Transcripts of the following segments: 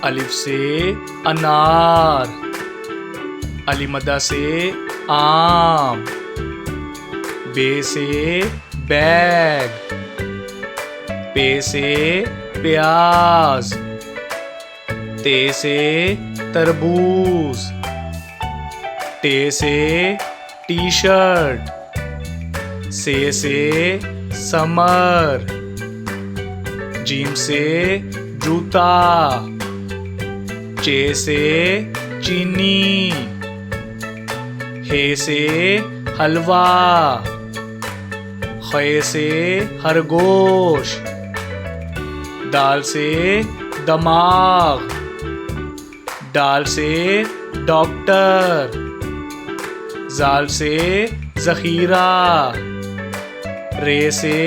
अलिफ से अनार, अलिमदा से आम, बे से बैग, पे से प्याज, ते से तरबूज, टे से टी शर्ट, से समर, जीम से जूता, चे से चीनी, हे से हलवा, खे से खरगोश, दाल से दमाग, डाल से डॉक्टर, जाल से जखीरा, रे से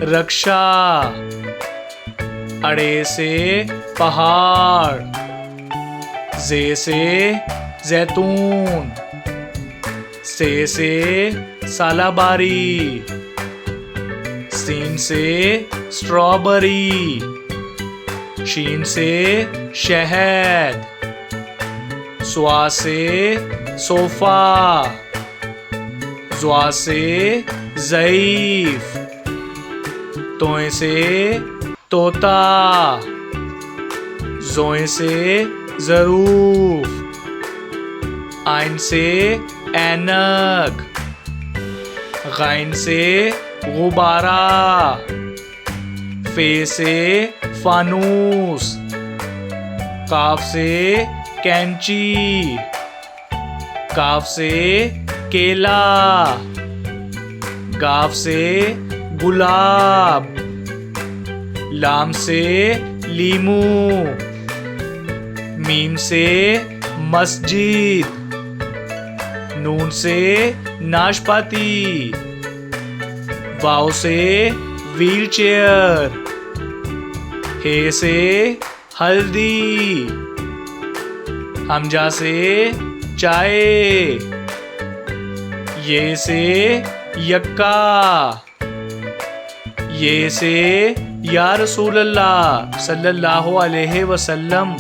रक्षा, अड़े से पहाड़, जे से जैतून, से सालाबारी, सीन से स्ट्रॉबेरी, शीन से शहद, स्वा से सोफा, ज़्वा से ज़ईफ, तोए से तोता, ज़ोए से ज़रूफ, आइन से ऐनक, गैन से गुब्बारा, फे से फानूस, काफ से कैंची, काफ से केला, गाफ से गुलाब, लाम से लीमू, मीम से मस्जिद, नून से नाशपाती, वाव से व्हील चेयर, हे से हल्दी, हमजा से चाय, ये से यक्का, ये से या रसूल अल्लाह सल्लल्लाहु अलैहि वसल्लम।